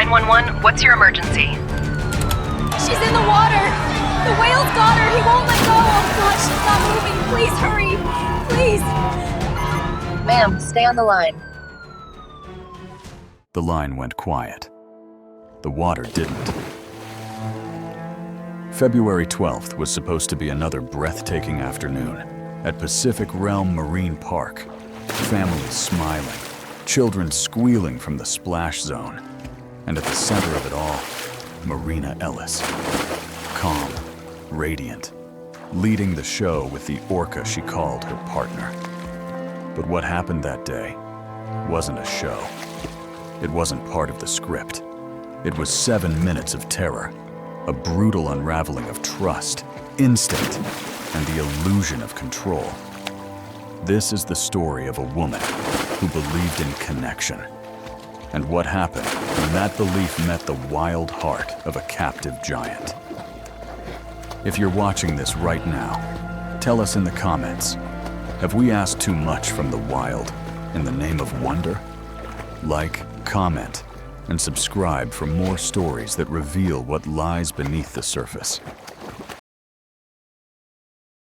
911, what's your emergency? She's in the water! The whale's got her! He won't let go! Oh God, she's not moving! Please hurry! Please! Ma'am, stay on the line. The line went quiet. The water didn't. February 12th was supposed to be another breathtaking afternoon at Pacific Realm Marine Park. Families smiling, children squealing from the splash zone, and at the center of it all, Marina Ellis. Calm, radiant, leading the show with the Orca she called her partner. But what happened that day wasn't a show. It wasn't part of the script. It was 7 minutes of terror, a brutal unraveling of trust, instinct, and the illusion of control. This is the story of a woman who believed in connection, and what happened when that belief met the wild heart of a captive giant. If you're watching this right now, tell us in the comments, have we asked too much from the wild in the name of wonder? Like, comment, and subscribe for more stories that reveal what lies beneath the surface.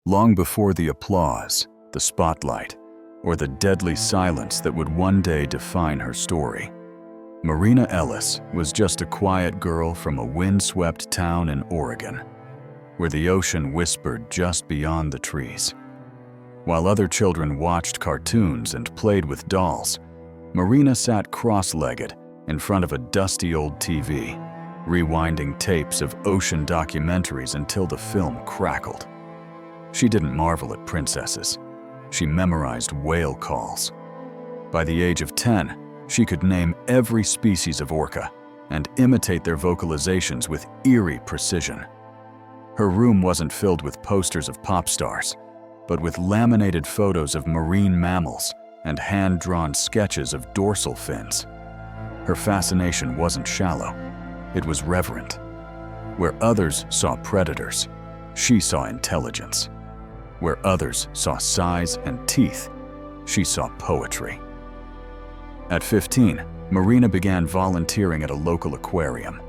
Long before the applause, the spotlight, or the deadly silence that would one day define her story, Marina Ellis was just a quiet girl from a windswept town in Oregon, where the ocean whispered just beyond the trees. While other children watched cartoons and played with dolls, Marina sat cross-legged in front of a dusty old TV, rewinding tapes of ocean documentaries until the film crackled. She didn't marvel at princesses. She memorized whale calls. By the age of 10, she could name every species of orca and imitate their vocalizations with eerie precision. Her room wasn't filled with posters of pop stars, but with laminated photos of marine mammals and hand-drawn sketches of dorsal fins. Her fascination wasn't shallow, it was reverent. Where others saw predators, she saw intelligence. Where others saw size and teeth, she saw poetry. At 15, Marina began volunteering at a local aquarium.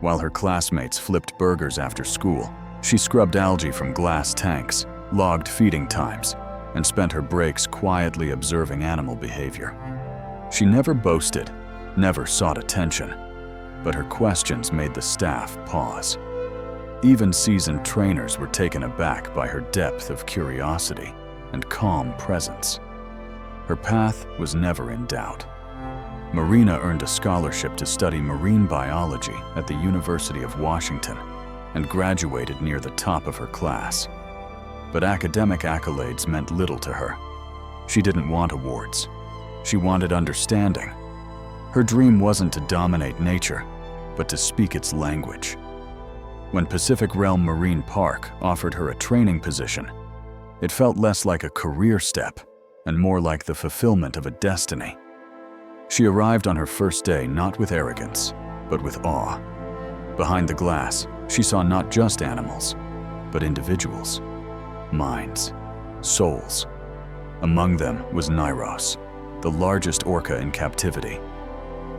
While her classmates flipped burgers after school, she scrubbed algae from glass tanks, logged feeding times, and spent her breaks quietly observing animal behavior. She never boasted, never sought attention, but her questions made the staff pause. Even seasoned trainers were taken aback by her depth of curiosity and calm presence. Her path was never in doubt. Marina earned a scholarship to study marine biology at the University of Washington and graduated near the top of her class. But academic accolades meant little to her. She didn't want awards. She wanted understanding. Her dream wasn't to dominate nature, but to speak its language. When Pacific Realm Marine Park offered her a training position, it felt less like a career step and more like the fulfillment of a destiny. She arrived on her first day not with arrogance, but with awe. Behind the glass, she saw not just animals, but individuals, minds, souls. Among them was Nyros, the largest orca in captivity.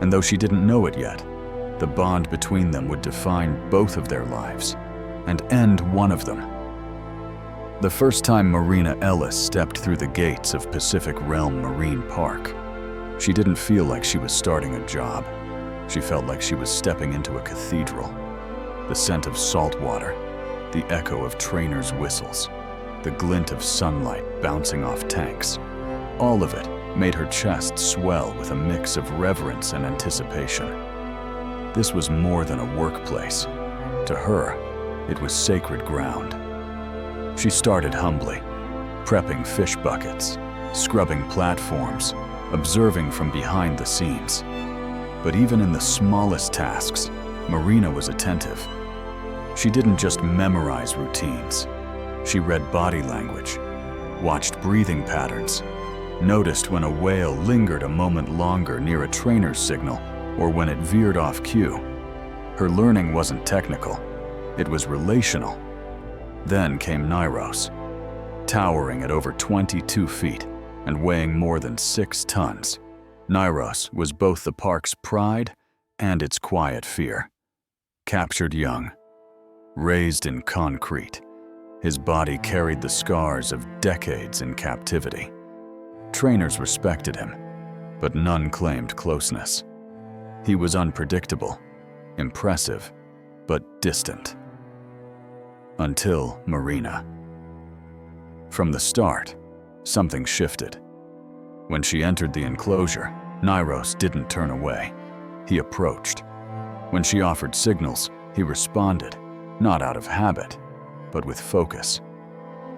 And though she didn't know it yet, the bond between them would define both of their lives and end one of them. The first time Marina Ellis stepped through the gates of Pacific Realm Marine Park, she didn't feel like she was starting a job. She felt like she was stepping into a cathedral. The scent of salt water, the echo of trainers' whistles, the glint of sunlight bouncing off tanks, all of it made her chest swell with a mix of reverence and anticipation. This was more than a workplace. To her, it was sacred ground. She started humbly, prepping fish buckets, scrubbing platforms, observing from behind the scenes. But even in the smallest tasks, Marina was attentive. She didn't just memorize routines. She read body language, watched breathing patterns, noticed when a whale lingered a moment longer near a trainer's signal or when it veered off cue. Her learning wasn't technical, it was relational. Then came Nyros, towering at over 22 feet and weighing more than 6 tons. Nyros was both the park's pride and its quiet fear. Captured young, raised in concrete, his body carried the scars of decades in captivity. Trainers respected him, but none claimed closeness. He was unpredictable, impressive, but distant. Until Marina. From the start, something shifted. When she entered the enclosure, Nyros didn't turn away. He approached. When she offered signals, he responded, not out of habit, but with focus.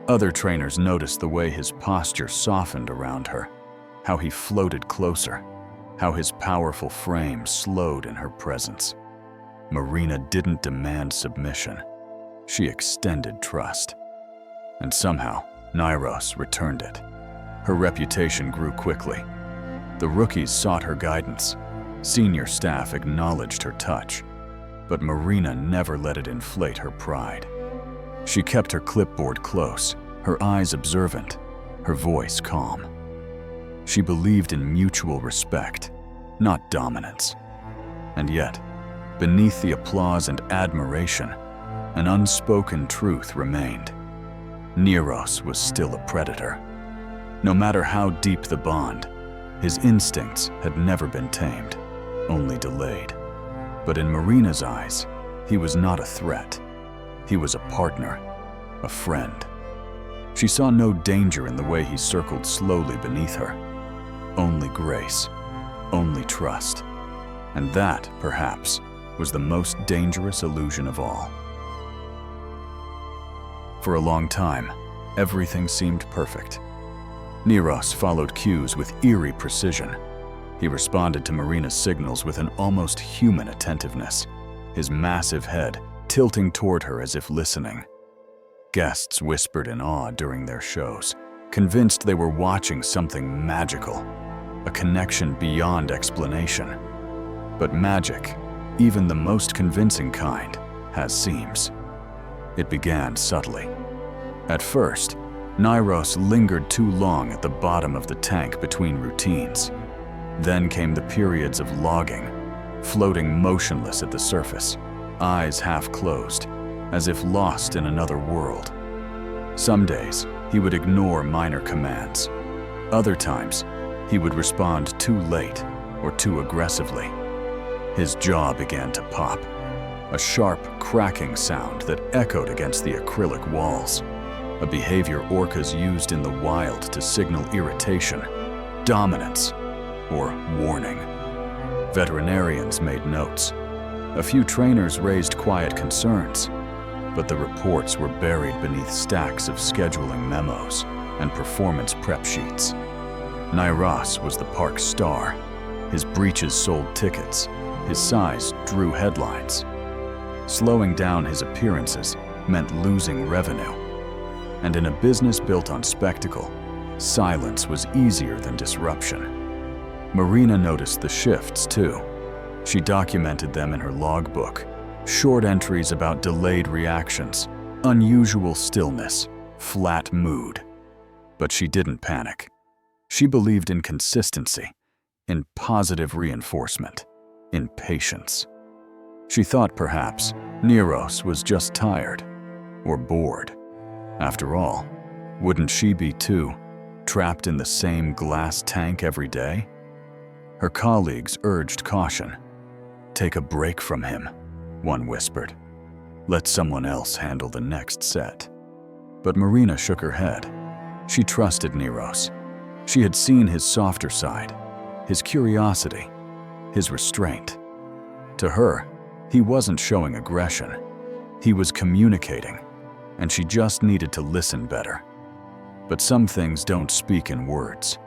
Other trainers noticed the way his posture softened around her, how he floated closer, how his powerful frame slowed in her presence. Marina didn't demand submission. She extended trust. And somehow, Nyros returned it. Her reputation grew quickly. The rookies sought her guidance. Senior staff acknowledged her touch. But Marina never let it inflate her pride. She kept her clipboard close, her eyes observant, her voice calm. She believed in mutual respect, not dominance. And yet, beneath the applause and admiration, an unspoken truth remained. Nyros was still a predator. No matter how deep the bond, his instincts had never been tamed, only delayed. But in Marina's eyes, he was not a threat. He was a partner, a friend. She saw no danger in the way he circled slowly beneath her. Only grace, only trust. And that, perhaps, was the most dangerous illusion of all. For a long time, everything seemed perfect. Nyros followed cues with eerie precision. He responded to Marina's signals with an almost human attentiveness, his massive head tilting toward her as if listening. Guests whispered in awe during their shows, convinced they were watching something magical, a connection beyond explanation. But magic, even the most convincing kind, has seams. It began subtly. At first, Nyros lingered too long at the bottom of the tank between routines. Then came the periods of logging, floating motionless at the surface, eyes half closed, as if lost in another world. Some days, he would ignore minor commands. Other times, he would respond too late or too aggressively. His jaw began to pop, a sharp cracking sound that echoed against the acrylic walls, a behavior orcas used in the wild to signal irritation, dominance, or warning. Veterinarians made notes. A few trainers raised quiet concerns, but the reports were buried beneath stacks of scheduling memos and performance prep sheets. Nyros was the park's star. His breeches sold tickets. His size drew headlines. Slowing down his appearances meant losing revenue. And in a business built on spectacle, silence was easier than disruption. Marina noticed the shifts, too. She documented them in her logbook, short entries about delayed reactions, unusual stillness, flat mood. But she didn't panic. She believed in consistency, in positive reinforcement, in patience. She thought perhaps Nyros was just tired or bored. After all, wouldn't she be too, trapped in the same glass tank every day? Her colleagues urged caution. "Take a break from him," one whispered. "Let someone else handle the next set." But Marina shook her head. She trusted Nyros. She had seen his softer side, his curiosity, his restraint. To her, he wasn't showing aggression. He was communicating, and she just needed to listen better. But some things don't speak in words.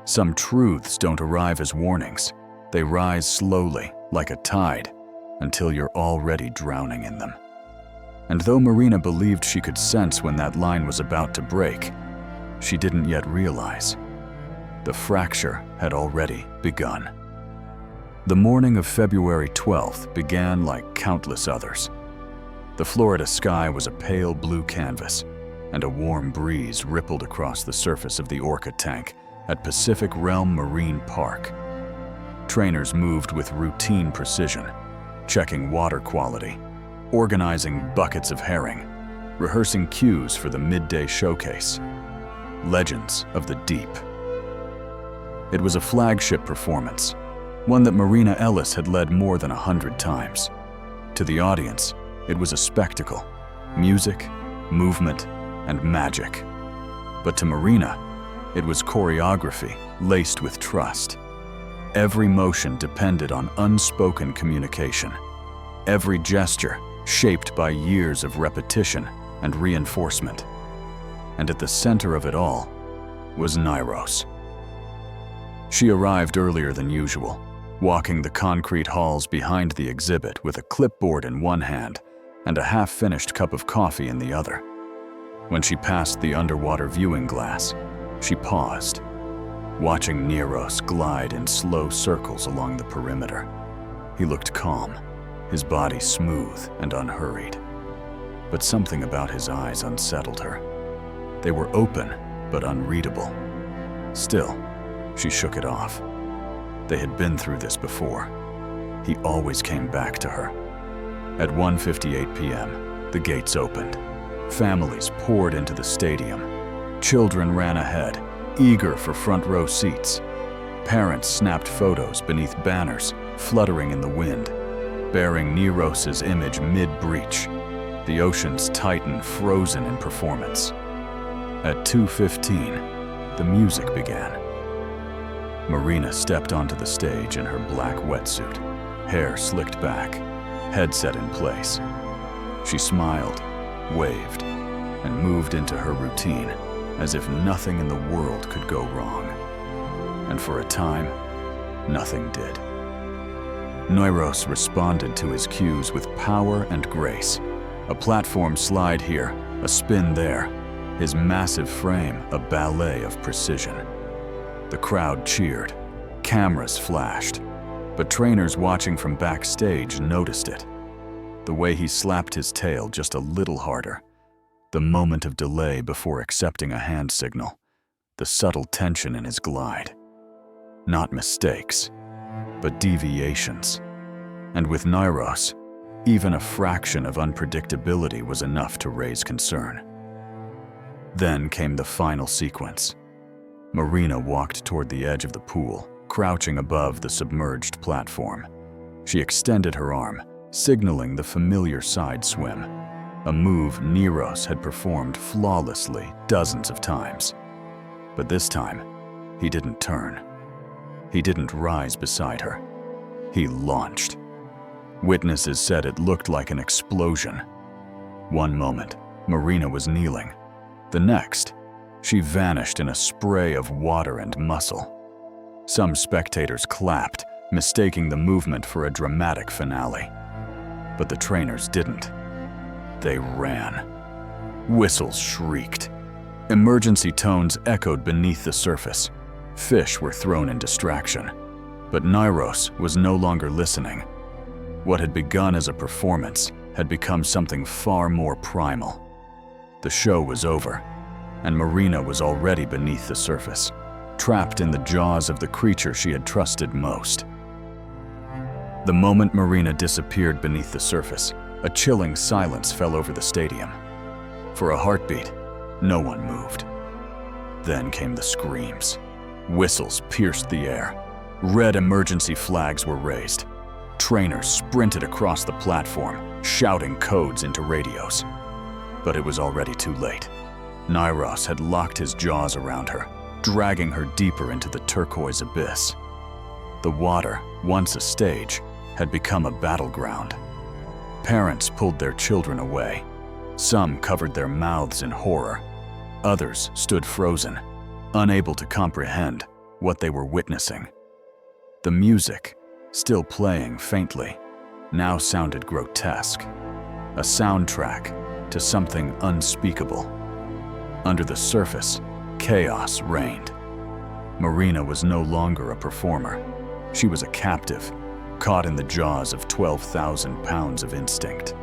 Some truths don't arrive as warnings. They rise slowly, like a tide, until you're already drowning in them. And though Marina believed she could sense when that line was about to break, she didn't yet realize. The fracture had already begun. The morning of February 12th began like countless others. The Florida sky was a pale blue canvas, and a warm breeze rippled across the surface of the Orca tank at Pacific Realm Marine Park. Trainers moved with routine precision, checking water quality, organizing buckets of herring, rehearsing cues for the midday showcase. Legends of the Deep. It was a flagship performance, one that Marina Ellis had led more than 100 times. To the audience, it was a spectacle, music, movement, and magic. But to Marina, it was choreography laced with trust. Every motion depended on unspoken communication, every gesture shaped by years of repetition and reinforcement. And at the center of it all was Nyros. She arrived earlier than usual, walking the concrete halls behind the exhibit with a clipboard in one hand and a half-finished cup of coffee in the other. When she passed the underwater viewing glass, she paused, watching Nyros glide in slow circles along the perimeter. He looked calm, his body smooth and unhurried. But something about his eyes unsettled her. They were open but unreadable. Still, she shook it off. They had been through this before. He always came back to her. At 1:58 p.m., the gates opened. Families poured into the stadium. Children ran ahead, eager for front row seats. Parents snapped photos beneath banners fluttering in the wind, bearing Nyros' image mid-breach, the ocean's titan frozen in performance. At 2:15, the music began. Marina stepped onto the stage in her black wetsuit, hair slicked back, headset in place. She smiled, waved, and moved into her routine as if nothing in the world could go wrong. And for a time, nothing did. Nyros responded to his cues with power and grace. A platform slide here, a spin there, his massive frame a ballet of precision. The crowd cheered, cameras flashed, but trainers watching from backstage noticed it. The way he slapped his tail just a little harder, the moment of delay before accepting a hand signal, the subtle tension in his glide. Not mistakes, but deviations. And with Nyros, even a fraction of unpredictability was enough to raise concern. Then came the final sequence. Marina walked toward the edge of the pool, crouching above the submerged platform. She extended her arm, signaling the familiar side swim, a move Nyros had performed flawlessly dozens of times. But this time, he didn't turn. He didn't rise beside her. He launched. Witnesses said it looked like an explosion. One moment, Marina was kneeling. The next, she vanished in a spray of water and muscle. Some spectators clapped, mistaking the movement for a dramatic finale. But the trainers didn't. They ran. Whistles shrieked. Emergency tones echoed beneath the surface. Fish were thrown in distraction. But Nyros was no longer listening. What had begun as a performance had become something far more primal. The show was over, and Marina was already beneath the surface, trapped in the jaws of the creature she had trusted most. The moment Marina disappeared beneath the surface, a chilling silence fell over the stadium. For a heartbeat, no one moved. Then came the screams. Whistles pierced the air. Red emergency flags were raised. Trainers sprinted across the platform, shouting codes into radios. But it was already too late. Nyros had locked his jaws around her, dragging her deeper into the turquoise abyss. The water, once a stage, had become a battleground. Parents pulled their children away. Some covered their mouths in horror. Others stood frozen, unable to comprehend what they were witnessing. The music, still playing faintly, now sounded grotesque, a soundtrack to something unspeakable. Under the surface, chaos reigned. Marina was no longer a performer. She was a captive, caught in the jaws of 12,000 pounds of instinct.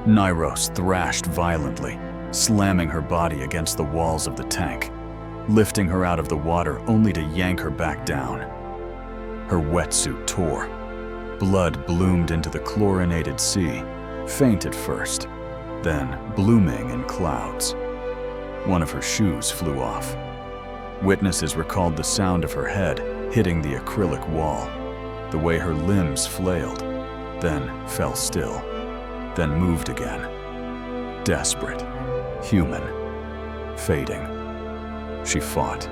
Nyros thrashed violently, slamming her body against the walls of the tank, lifting her out of the water only to yank her back down. Her wetsuit tore. Blood bloomed into the chlorinated sea, faint at first, then blooming in clouds. One of her shoes flew off. Witnesses recalled the sound of her head hitting the acrylic wall, the way her limbs flailed, then fell still, then moved again. Desperate, human, fading. She fought.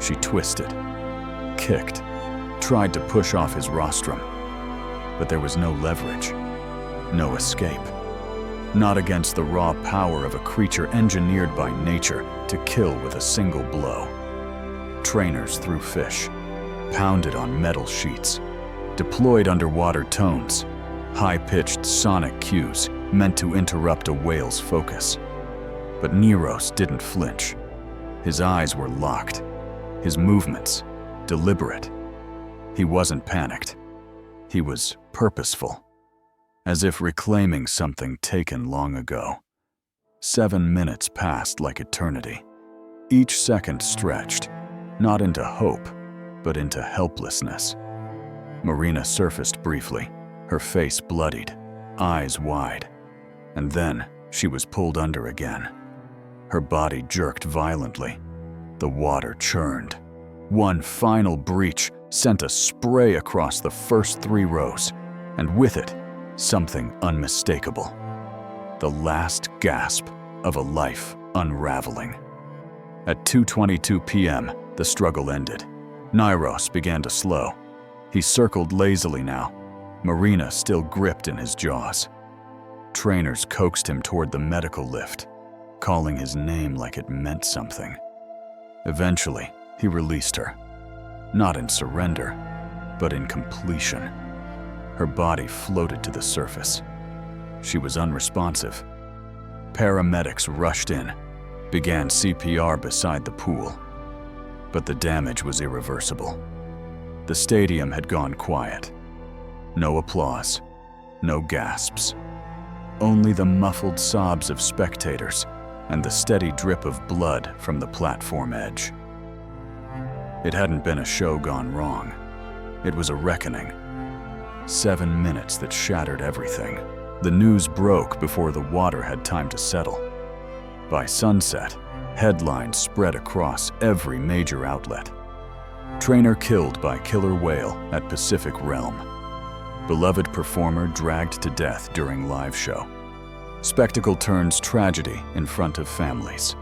She twisted, kicked, tried to push off his rostrum. But there was no leverage, no escape. Not against the raw power of a creature engineered by nature to kill with a single blow. Trainers threw fish, pounded on metal sheets, deployed underwater tones, high-pitched sonic cues meant to interrupt a whale's focus. But Nyros didn't flinch. His eyes were locked, his movements deliberate. He wasn't panicked. He was purposeful, as if reclaiming something taken long ago. 7 minutes passed like eternity. Each second stretched, not into hope, but into helplessness. Marina surfaced briefly, her face bloodied, eyes wide, and then she was pulled under again. Her body jerked violently. The water churned. One final breach sent a spray across the first 3 rows, and with it, something unmistakable. The last gasp of a life unraveling. At 2:22 p.m., the struggle ended. Nyros began to slow. He circled lazily now, Marina still gripped in his jaws. Trainers coaxed him toward the medical lift, calling his name like it meant something. Eventually, he released her. Not in surrender, but in completion. Her body floated to the surface. She was unresponsive. Paramedics rushed in, began CPR beside the pool. But the damage was irreversible. The stadium had gone quiet. No applause, no gasps. Only the muffled sobs of spectators and the steady drip of blood from the platform edge. It hadn't been a show gone wrong. It was a reckoning. 7 minutes that shattered everything. The news broke before the water had time to settle. By sunset, headlines spread across every major outlet. Trainer killed by killer whale at Pacific Realm. Beloved performer dragged to death during live show. Spectacle turns tragedy in front of families.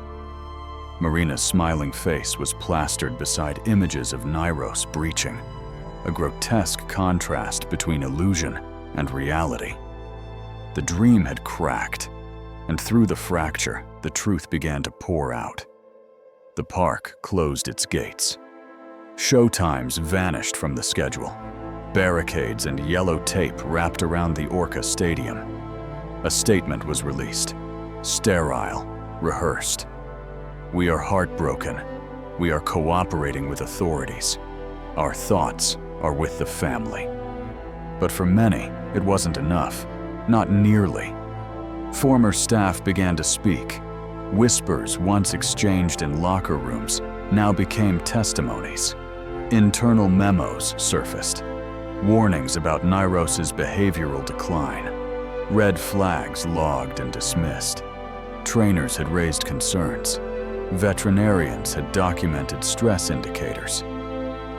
Marina's smiling face was plastered beside images of Nyros breaching, a grotesque contrast between illusion and reality. The dream had cracked, and through the fracture, the truth began to pour out. The park closed its gates. Showtimes vanished from the schedule. Barricades and yellow tape wrapped around the Orca stadium. A statement was released, sterile, rehearsed. We are heartbroken. We are cooperating with authorities. Our thoughts are with the family. But for many, it wasn't enough, not nearly. Former staff began to speak. Whispers once exchanged in locker rooms now became testimonies. Internal memos surfaced. Warnings about Nyros' behavioral decline. Red flags logged and dismissed. Trainers had raised concerns. Veterinarians had documented stress indicators.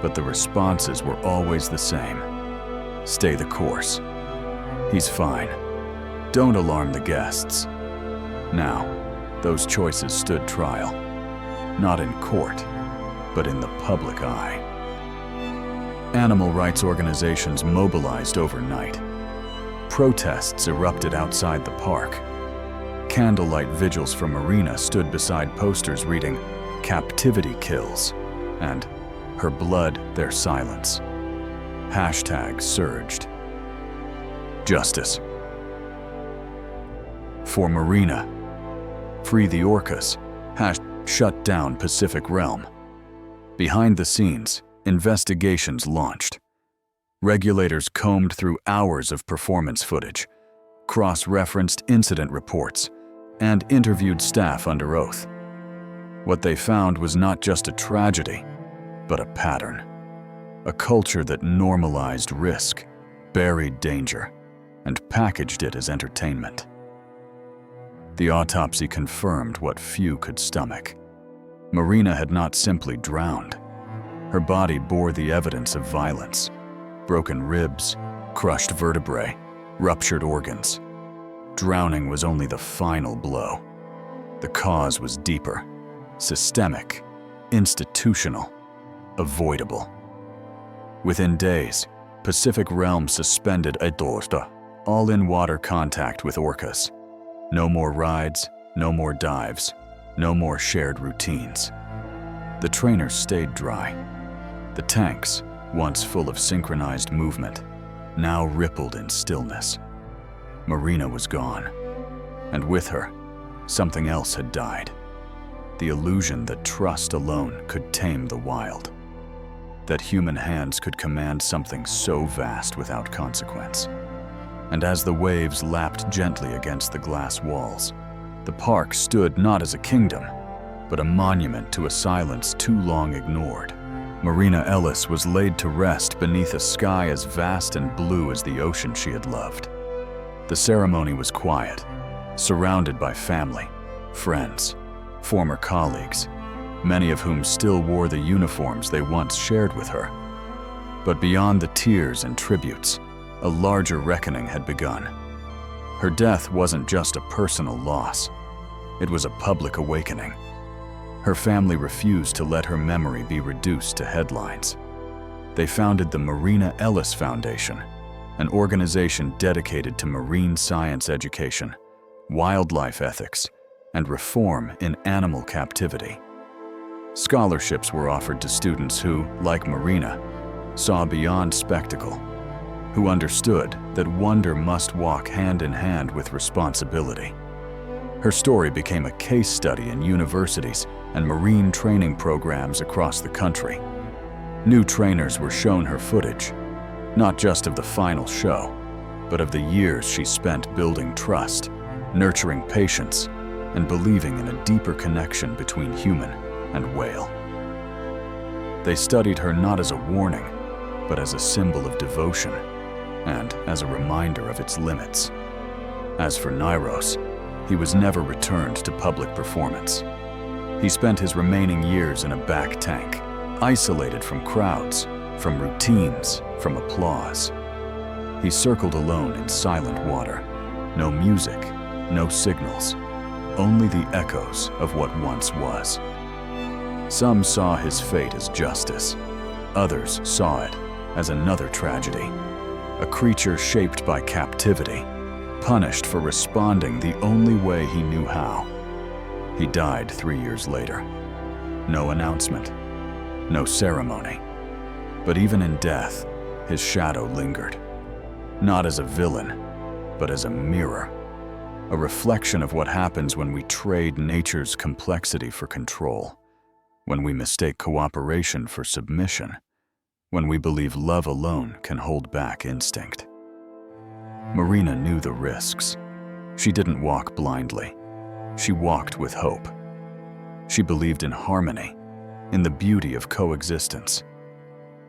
But the responses were always the same. Stay the course. He's fine. Don't alarm the guests. Now, those choices stood trial. Not in court, but in the public eye. Animal rights organizations mobilized overnight. Protests erupted outside the park. Candlelight vigils from Marina stood beside posters reading, "Captivity kills," and "Her blood, their silence." Hashtags surged. Justice. For Marina. Free the Orcas. Shut down Pacific Realm. Behind the scenes, investigations launched. Regulators combed through hours of performance footage, cross-referenced incident reports, and interviewed staff under oath. What they found was not just a tragedy, but a pattern. A culture that normalized risk, buried danger, and packaged it as entertainment. The autopsy confirmed what few could stomach. Marina had not simply drowned. Her body bore the evidence of violence: broken ribs, crushed vertebrae, ruptured organs. Drowning was only the final blow. The cause was deeper, systemic, institutional, avoidable. Within days, Pacific Realm suspended all-in-water contact with orcas. No more rides, no more dives, no more shared routines. The trainers stayed dry. The tanks, once full of synchronized movement, now rippled in stillness. Marina was gone, and with her, something else had died. The illusion that trust alone could tame the wild. That human hands could command something so vast without consequence. And as the waves lapped gently against the glass walls, the park stood not as a kingdom, but a monument to a silence too long ignored. Marina Ellis was laid to rest beneath a sky as vast and blue as the ocean she had loved. The ceremony was quiet, surrounded by family, friends, former colleagues, many of whom still wore the uniforms they once shared with her. But beyond the tears and tributes, a larger reckoning had begun. Her death wasn't just a personal loss. It was a public awakening. Her family refused to let her memory be reduced to headlines. They founded the Marina Ellis Foundation, an organization dedicated to marine science education, wildlife ethics, and reform in animal captivity. Scholarships were offered to students who, like Marina, saw beyond spectacle, who understood that wonder must walk hand in hand with responsibility. Her story became a case study in universities and marine training programs across the country. New trainers were shown her footage, not just of the final show, but of the years she spent building trust, nurturing patience, and believing in a deeper connection between human and whale. They studied her not as a warning, but as a symbol of devotion, and as a reminder of its limits. As for Nyros, he was never returned to public performance. He spent his remaining years in a back tank, isolated from crowds, from routines, from applause. He circled alone in silent water. No music, no signals, only the echoes of what once was. Some saw his fate as justice. Others saw it as another tragedy. A creature shaped by captivity, punished for responding the only way he knew how. He died 3 years later. No announcement, no ceremony. But even in death, his shadow lingered. Not as a villain, but as a mirror. A reflection of what happens when we trade nature's complexity for control. When we mistake cooperation for submission. When we believe love alone can hold back instinct. Marina knew the risks. She didn't walk blindly. She walked with hope. She believed in harmony, in the beauty of coexistence.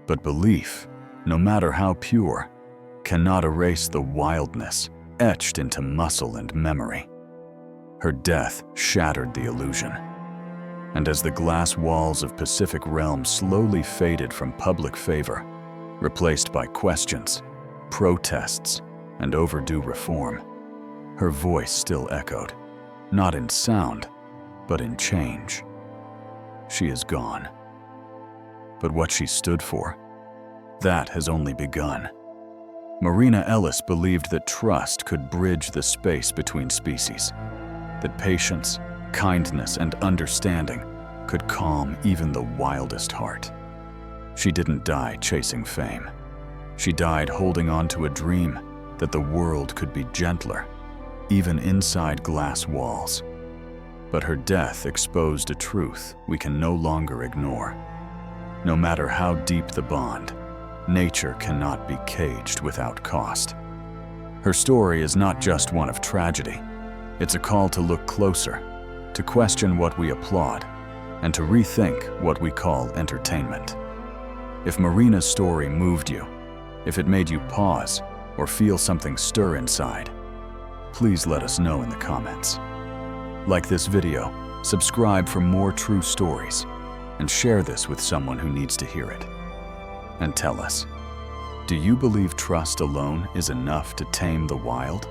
But belief, no matter how pure, cannot erase the wildness etched into muscle and memory. Her death shattered the illusion. And as the glass walls of Pacific Realm slowly faded from public favor, replaced by questions, protests, and overdue reform, her voice still echoed, not in sound, but in change. She is gone. But what she stood for, that has only begun. Marina Ellis believed that trust could bridge the space between species, that patience, kindness, and understanding could calm even the wildest heart. She didn't die chasing fame. She died holding on to a dream that the world could be gentler, even inside glass walls. But her death exposed a truth we can no longer ignore. No matter how deep the bond, nature cannot be caged without cost. Her story is not just one of tragedy. It's a call to look closer, to question what we applaud, and to rethink what we call entertainment. If Marina's story moved you, if it made you pause, or feel something stir inside, please let us know in the comments. Like this video, subscribe for more true stories, and share this with someone who needs to hear it. And tell us, do you believe trust alone is enough to tame the wild?